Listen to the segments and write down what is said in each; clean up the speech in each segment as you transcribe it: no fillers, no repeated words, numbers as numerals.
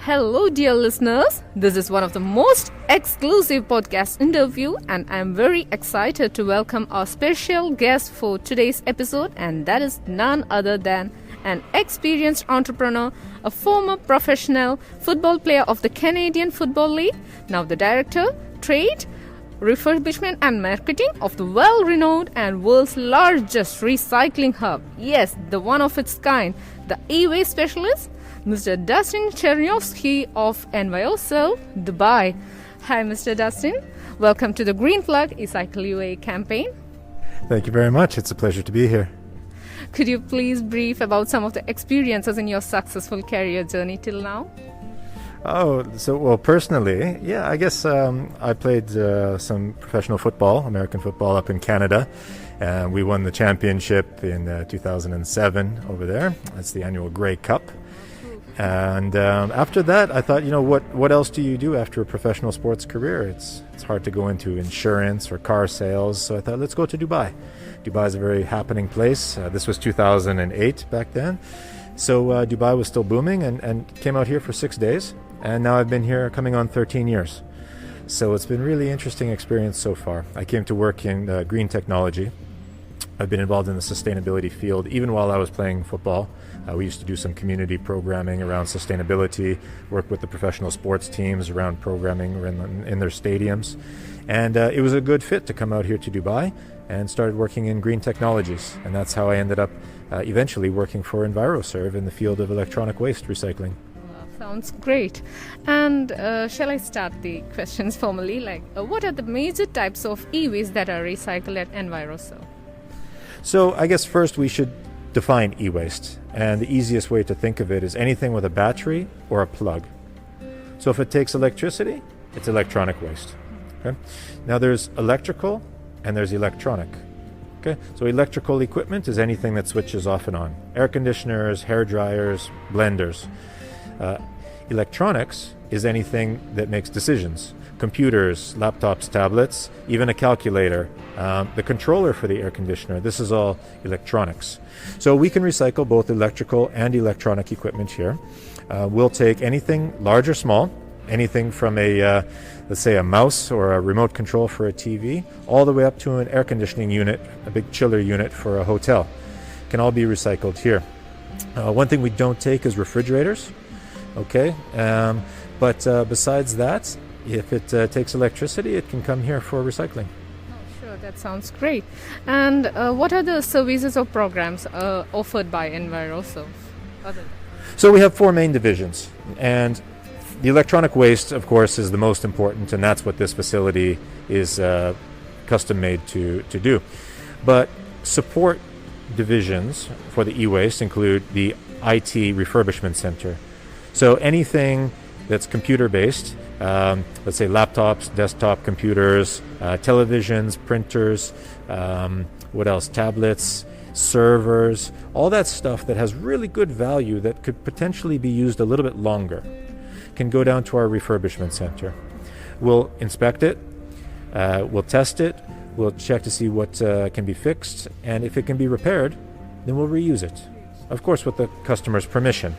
Hello, dear listeners. This is one of the most exclusive podcast interview, and I'm very excited to welcome our special guest for today's episode, and that is none other than an experienced entrepreneur, a former professional football player of the Canadian Football League, now the director, trade, refurbishment and marketing of the well-renowned and world's largest recycling hub. Yes, the one of its kind, the EWaste specialist, Mr.Dustin Cherniawski of Enviroserv, Dubai. Hi, Mr. Dustin. Welcome to the Green Flag Recycle UAE campaign. Thank you very much. It's a pleasure to be here. Could you please brief about some of the experiences in your successful career journey till now? Personally, I guess I played some professional football, American football up in Canada. We won the championship in 2007 over there. That's the annual Grey Cup. And after that, I thought, what else do you do after a professional sports career? It's hard to go into insurance or car sales. So I thought, let's go to Dubai. Dubai is a very happening place. This was 2008 back then. So Dubai was still booming and came out here for 6 days. And now I've been here coming on 13 years. So it's been a really interesting experience so far. I came to work in green technology. I've been involved in the sustainability field even while I was playing football. We used to do some community programming around sustainability, work with the professional sports teams around programming in their stadiums. And it was a good fit to come out here to Dubai and started working in green technologies. And that's how I ended up eventually working for Enviroserv in the field of electronic waste recycling. Sounds great. And shall I start the questions formally? What are the major types of e-waste that are recycled at Enviroserv? So I guess first we should define e-waste. And the easiest way to think of it is anything with a battery or a plug. So if it takes electricity, it's electronic waste. Okay? Now there's electrical and there's electronic. Okay? So electrical equipment is anything that switches off and on. Air conditioners, hair dryers, blenders. Electronics is anything that makes decisions. Computers, laptops, tablets, even a calculator, the controller for the air conditioner. This is all electronics. So we can recycle both electrical and electronic equipment here. We'll take anything large or small, anything from let's say a mouse or a remote control for a TV, all the way up to an air conditioning unit, a big chiller unit for a hotel. Can all be recycled here. One thing we don't take is refrigerators. Okay, but besides that, if it takes electricity, it can come here for recycling. Oh, sure, that sounds great. And what are the services or programs offered by Enviroserv? So we have 4 main divisions, and the electronic waste, of course, is the most important, and that's what this facility is custom made to do. But support divisions for the e-waste include the IT refurbishment center. So anything that's computer-based, let's say laptops, desktop computers, televisions, printers, what else? Tablets, servers, all that stuff that has really good value that could potentially be used a little bit longer can go down to our refurbishment center. We'll inspect it, we'll test it, we'll check to see what can be fixed, and if it can be repaired, then we'll reuse it. Of course, with the customer's permission,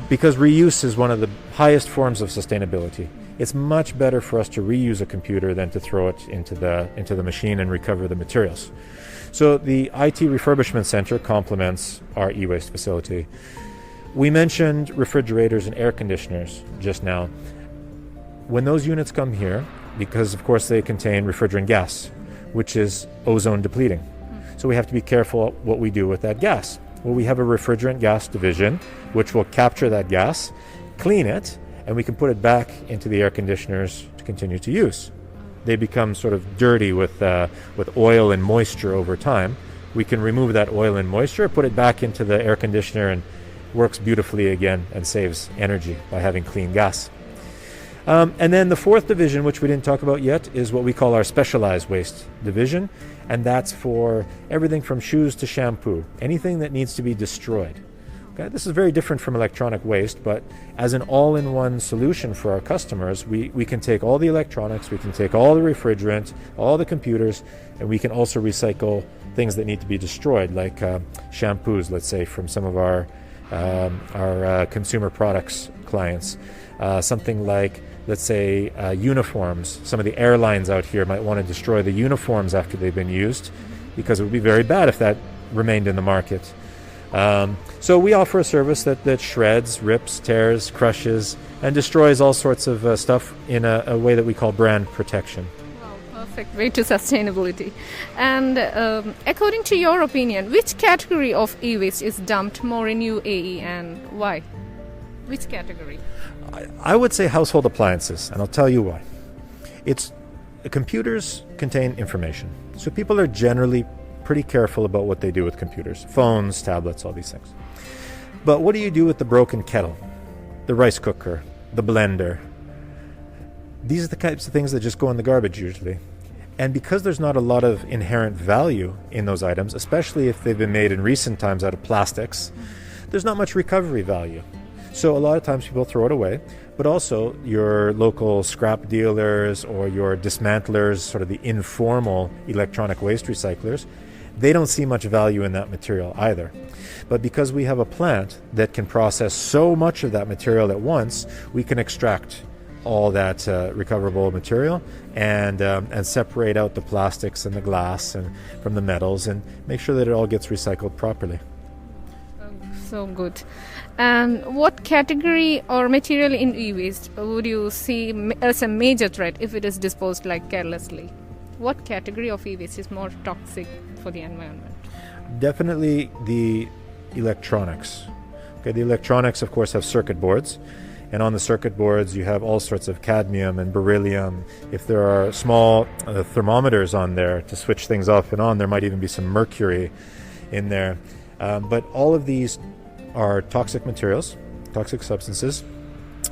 because reuse is one of the highest forms of sustainability. It's much better for us to reuse a computer than to throw it into the machine and recover the materials. So the IT refurbishment center complements our e-waste facility. We mentioned refrigerators and air conditioners just now. When those units come here, because of course they contain refrigerant gas, which is ozone depleting. So we have to be careful what we do with that gas. Well, we have a refrigerant gas division, which will capture that gas, clean it, and we can put it back into the air conditioners to continue to use. They become sort of dirty with oil and moisture over time. We can remove that oil and moisture, put it back into the air conditioner, and works beautifully again and saves energy by having clean gas. And then the 4th division, which we didn't talk about yet, is what we call our specialized waste division. And that's for everything from shoes to shampoo, anything that needs to be destroyed. Okay, this is very different from electronic waste, but as an all-in-one solution for our customers, we can take all the electronics, we can take all the refrigerant, all the computers, and we can also recycle things that need to be destroyed, like shampoos, let's say, from some of our consumer products clients. something like, let's say, uniforms. Some of the airlines out here might want to destroy the uniforms after they've been used, because it would be very bad if that remained in the market. So we offer a service that shreds, rips, tears, crushes, and destroys all sorts of stuff in a way that we call brand protection. Wow, perfect way to sustainability. And according to your opinion, which category of e-waste is dumped more in UAE and why? Which category? I would say household appliances, and I'll tell you why. Computers contain information, so people are generally pretty careful about what they do with computers, phones, tablets, all these things. But what do you do with the broken kettle, the rice cooker, the blender? These are the types of things that just go in the garbage usually. And because there's not a lot of inherent value in those items, especially if they've been made in recent times out of plastics, there's not much recovery value. So a lot of times people throw it away, but also your local scrap dealers or your dismantlers, sort of the informal electronic waste recyclers, they don't see much value in that material either. But because we have a plant that can process so much of that material at once, we can extract all that recoverable material and separate out the plastics and the glass and from the metals and make sure that it all gets recycled properly. So good. And what category or material in e-waste would you see as a major threat if it is disposed like carelessly? What category of e-waste is more toxic for the environment? Definitely the electronics. Okay, the electronics, of course, have circuit boards. And on the circuit boards, you have all sorts of cadmium and beryllium. If there are small thermometers on there to switch things off and on, there might even be some mercury in there. But all of these are toxic materials, toxic substances,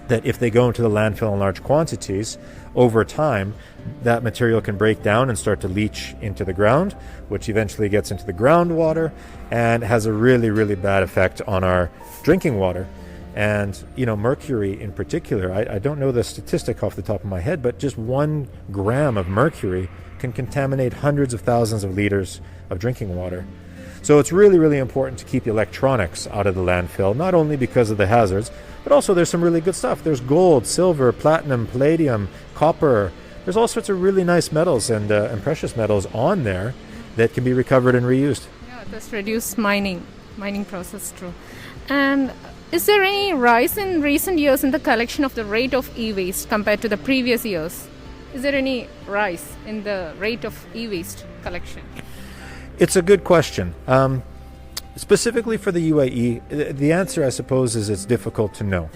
that if they go into the landfill in large quantities, over time, that material can break down and start to leach into the ground, which eventually gets into the groundwater and has a really, really bad effect on our drinking water. And, mercury in particular, I don't know the statistic off the top of my head, but just 1 gram of mercury can contaminate hundreds of thousands of liters of drinking water. So it's really, really important to keep electronics out of the landfill, not only because of the hazards, but also there's some really good stuff. There's gold, silver, platinum, palladium, copper. There's all sorts of really nice metals and precious metals on there that can be recovered and reused. Yeah, that's reduced mining process too. And is there any rise in recent years in the collection of the rate of e-waste compared to the previous years? Is there any rise in the rate of e-waste collection? It's a good question. Specifically for the UAE, the answer, I suppose, is it's difficult to know.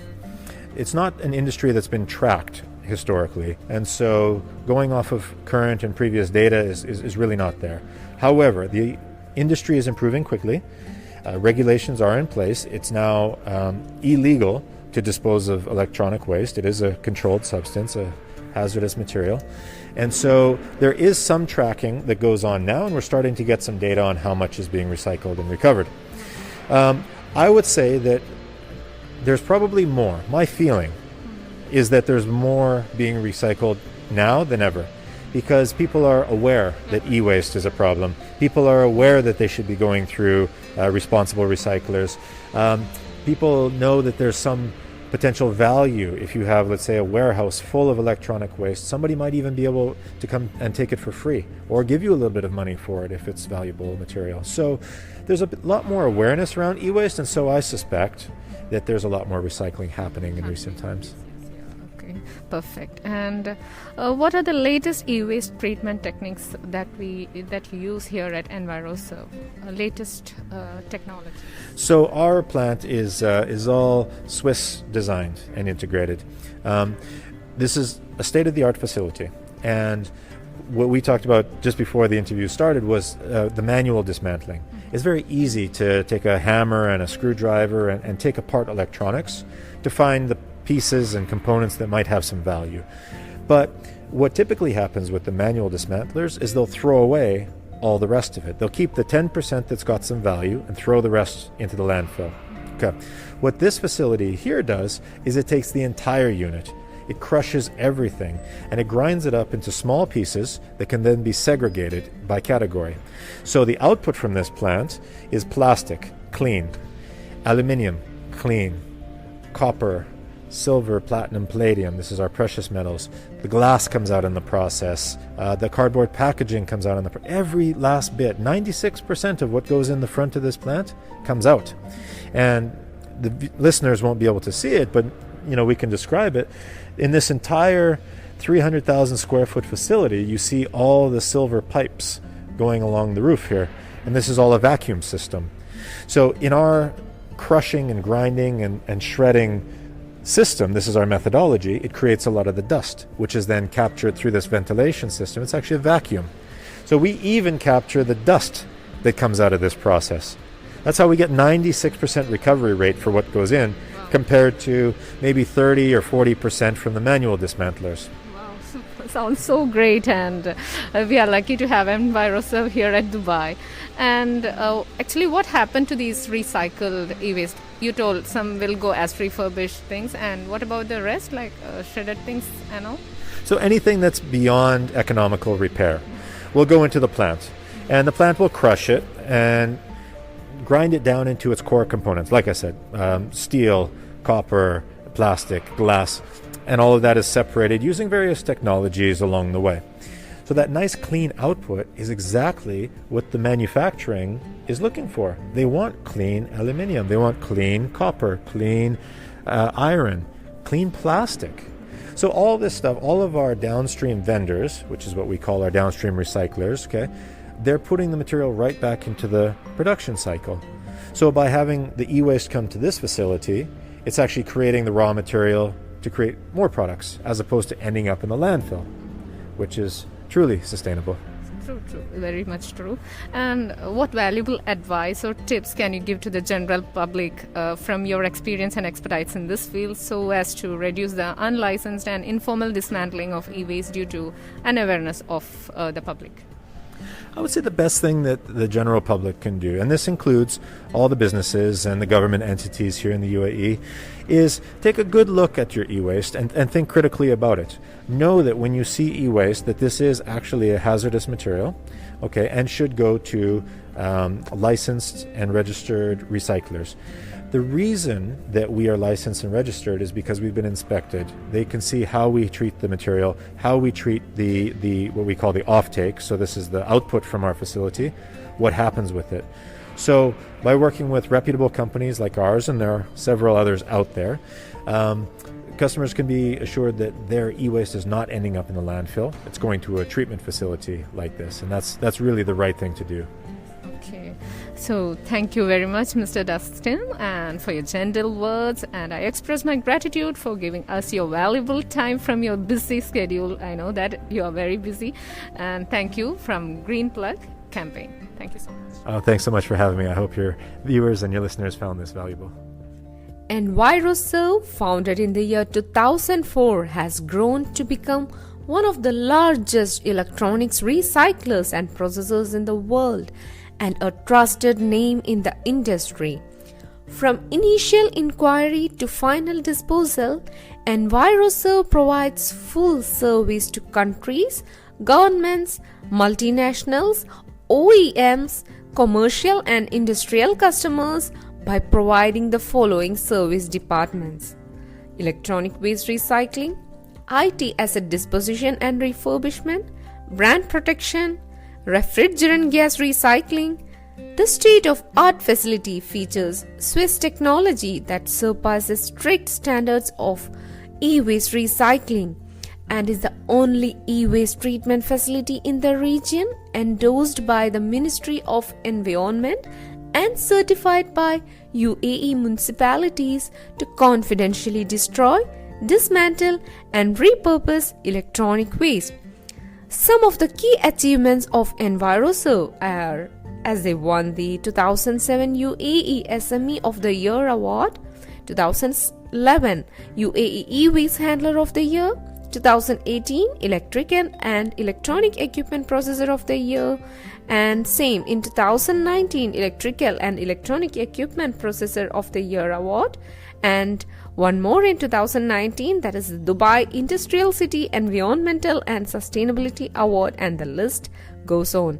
It's not an industry that's been tracked historically, and so going off of current and previous data is really not there. However, the industry is improving quickly. Regulations are in place. It's now illegal to dispose of electronic waste. It is a controlled substance, a hazardous material. And so there is some tracking that goes on now, and we're starting to get some data on how much is being recycled and recovered. I would say that there's probably more. My feeling is that there's more being recycled now than ever, because people are aware that e-waste is a problem. People are aware that they should be going through responsible recyclers. People know that there's some potential value if you have, let's say, a warehouse full of electronic waste. Somebody might even be able to come and take it for free or give you a little bit of money for it if it's valuable material. So there's a lot more awareness around e-waste, and so I suspect that there's a lot more recycling happening in recent times. Okay, perfect. And what are the latest e-waste treatment techniques that you use here at Enviroserv? Latest technology. So our plant is all Swiss designed and integrated. This is a state-of-the-art facility, and what we talked about just before the interview started was the manual dismantling. It's very easy to take a hammer and a screwdriver and take apart electronics to find the pieces and components that might have some value. But what typically happens with the manual dismantlers is they'll throw away all the rest of it. They'll keep the 10% that's got some value and throw the rest into the landfill. Okay. What this facility here does is it takes the entire unit, it crushes everything, and it grinds it up into small pieces that can then be segregated by category. So the output from this plant is plastic, clean, aluminium, clean, copper, silver, platinum, palladium. This is our precious metals. The glass comes out in the process. The cardboard packaging comes out in the every last bit. 96% of what goes in the front of this plant comes out. And the listeners won't be able to see it, but we can describe it. In this entire 300,000 square foot facility, you see all the silver pipes going along the roof here. And this is all a vacuum system. So in our crushing and grinding and shredding system, this is our methodology, it creates a lot of the dust, which is then captured through this ventilation system. It's actually a vacuum. So we even capture the dust that comes out of this process. That's how we get 96% recovery rate for what goes in, compared to maybe 30 or 40% from the manual dismantlers. Wow, sounds so great, and we are lucky to have Enviroserv here at Dubai. And actually, what happened to these recycled e-waste? You told some will go as refurbished things, and what about the rest, like shredded things and all? So anything that's beyond economical repair will go into the plant, and the plant will crush it and grind it down into its core components. Like I said, steel, copper, plastic, glass, and all of that is separated using various technologies along the way. So that nice clean output is exactly what the manufacturing is looking for. They want clean aluminium, they want clean copper, clean iron, clean plastic. So all this stuff, all of our downstream vendors, which is what we call our downstream recyclers, okay, they're putting the material right back into the production cycle. So by having the e-waste come to this facility, it's actually creating the raw material to create more products, as opposed to ending up in the landfill, which is truly sustainable. True, very much true. And what valuable advice or tips can you give to the general public from your experience and expertise in this field, so as to reduce the unlicensed and informal dismantling of e-waste due to unawareness of the public? I would say the best thing that the general public can do, and this includes all the businesses and the government entities here in the UAE, is take a good look at your e-waste and think critically about it. Know that when you see e-waste, that this is actually a hazardous material, okay, and should go to licensed and registered recyclers. The reason that we are licensed and registered is because we've been inspected. They can see how we treat the material, how we treat the what we call the offtake. So this is the output from our facility, what happens with it. So by working with reputable companies like ours, and there are several others out there, customers can be assured that their e-waste is not ending up in the landfill. It's going to a treatment facility like this, and that's really the right thing to do. Okay, so thank you very much, Mr. Dustin, and for your gentle words, and I express my gratitude for giving us your valuable time from your busy schedule. I know that you are very busy, and thank you from Green Plug Campaign. Thank you so much. Thanks so much for having me. I hope your viewers and your listeners found this valuable. Enviroserv, founded in the year 2004, has grown to become one of the largest electronics recyclers and processors in the world, and a trusted name in the industry. From initial inquiry to final disposal, Enviroserv provides full service to countries, governments, multinationals, OEMs, commercial and industrial customers by providing the following service departments: electronic waste recycling, IT asset disposition and refurbishment, brand protection, refrigerant gas recycling. The state-of-art facility features Swiss technology that surpasses strict standards of e-waste recycling and is the only e-waste treatment facility in the region endorsed by the Ministry of Environment and certified by UAE municipalities to confidentially destroy, dismantle and repurpose electronic waste. Some of the key achievements of Enviroserv are, as they won the 2007 UAE SME of the Year Award, 2011 UAE E-Waste Handler of the Year, 2018 Electric and Electronic Equipment Processor of the Year, and same in 2019 Electrical and Electronic Equipment Processor of the Year Award, and one more in 2019, that is the Dubai Industrial City Environmental and Sustainability Award, and the list goes on.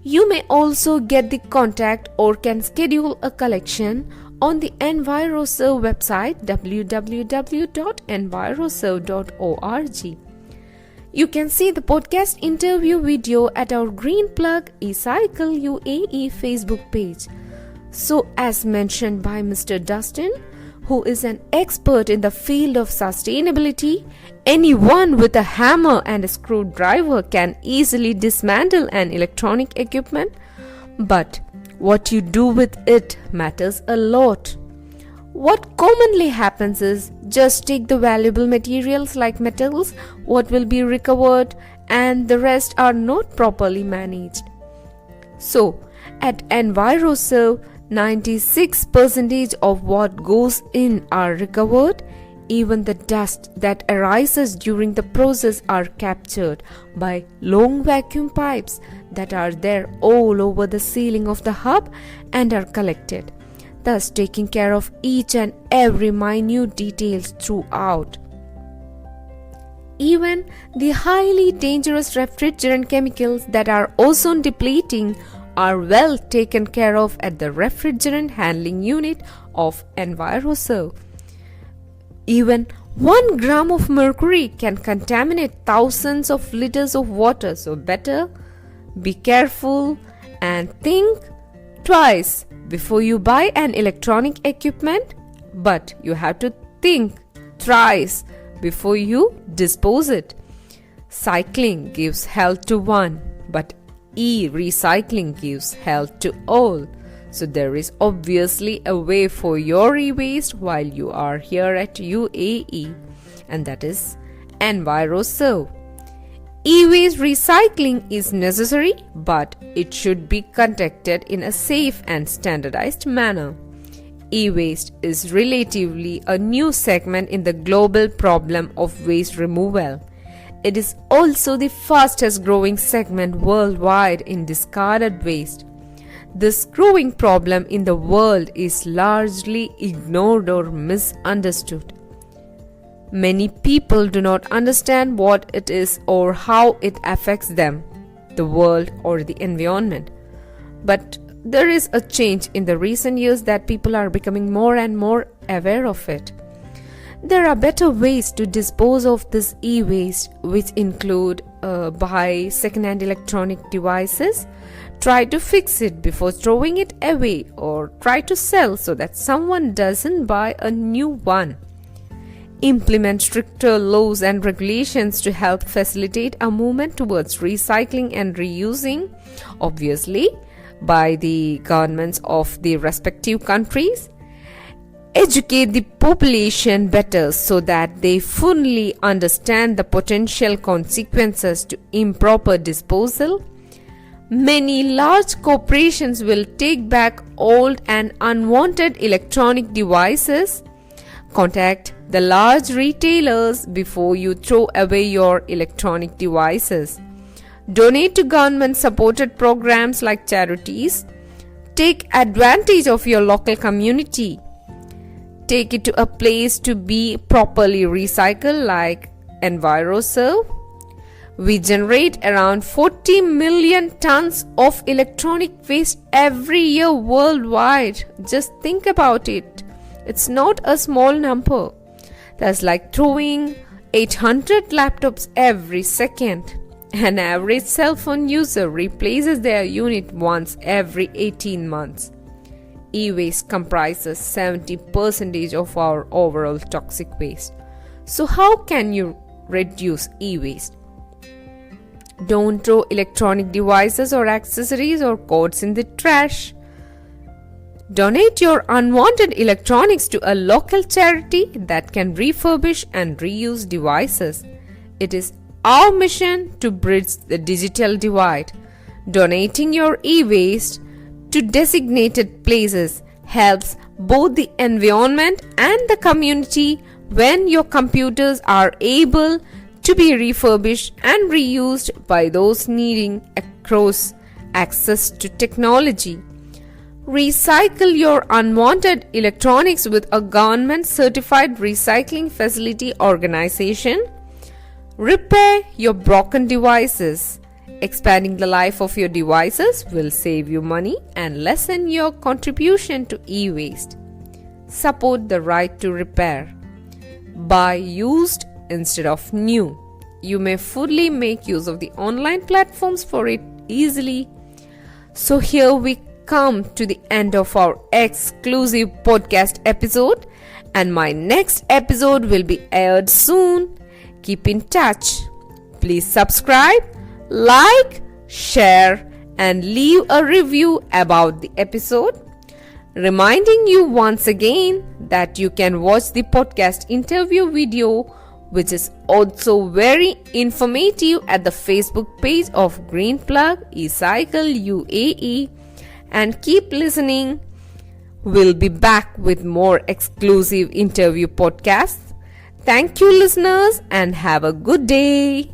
You may also get the contact or can schedule a collection on the Enviroserv website www.enviroserv.org. You can see the podcast interview video at our Green Plug eCycle UAE Facebook page. So, as mentioned by Mr. Dustin, who is an expert in the field of sustainability, anyone with a hammer and a screwdriver can easily dismantle an electronic equipment, but what you do with it matters a lot. What commonly happens is just take the valuable materials like metals, what will be recovered, and the rest are not properly managed. So, at Enviroserv, 96% of what goes in are recovered. Even the dust that arises during the process are captured by long vacuum pipes that are there all over the ceiling of the hub and are collected, thus taking care of each and every minute details throughout. Even the highly dangerous refrigerant chemicals that are ozone depleting are well taken care of at the refrigerant handling unit of Enviroserv. Even 1 gram of mercury can contaminate thousands of liters of water, so better be careful and think twice before you buy an electronic equipment, but you have to think thrice before you dispose it. Cycling gives health to one, but e-recycling gives health to all. So there is obviously a way for your e-waste while you are here at UAE, and that is Enviroserv. E-waste recycling is necessary, but it should be conducted in a safe and standardized manner. E-waste is relatively a new segment in the global problem of waste removal. It is also the fastest growing segment worldwide in discarded waste. This growing problem in the world is largely ignored or misunderstood. Many people do not understand what it is or how it affects them, the world, or the environment. But there is a change in the recent years that people are becoming more and more aware of it. There are better ways to dispose of this e-waste, which include buy second-hand electronic devices, try to fix it before throwing it away, or try to sell so that someone doesn't buy a new one. Implement stricter laws and regulations to help facilitate a movement towards recycling and reusing, obviously, by the governments of the respective countries. Educate the population better so that they fully understand the potential consequences to improper disposal. Many large corporations will take back old and unwanted electronic devices. Contact the large retailers before you throw away your electronic devices. Donate to government-supported programs like charities. Take advantage of your local community. Take it to a place to be properly recycled like Enviroserv. We generate around 40 million tons of electronic waste every year worldwide. Just think about it. It's not a small number. That's like throwing 800 laptops every second. An average cell phone user replaces their unit once every 18 months. E-waste comprises 70% of our overall toxic waste. So how can you reduce e-waste? Don't throw electronic devices or accessories or cords in the trash. Donate your unwanted electronics to a local charity that can refurbish and reuse devices. It is our mission to bridge the digital divide. Donating your e-waste to designated places helps both the environment and the community when your computers are able to be refurbished and reused by those needing across access to technology. Recycle your unwanted electronics with a government-certified recycling facility organization. Repair your broken devices. Expanding the life of your devices will save you money and lessen your contribution to e-waste. support the right to repair. Buy used instead of new. You may fully make use of the online platforms for it easily. So here we come to the end of our exclusive podcast episode, and my next episode will be aired soon. Keep in touch. Please subscribe, like, share, and leave a review about the episode. Reminding you once again that you can watch the podcast interview video, which is also very informative, at the Facebook page of Green Plug eCycle UAE. And keep listening. We'll be back with more exclusive interview podcasts. Thank you, listeners, and have a good day.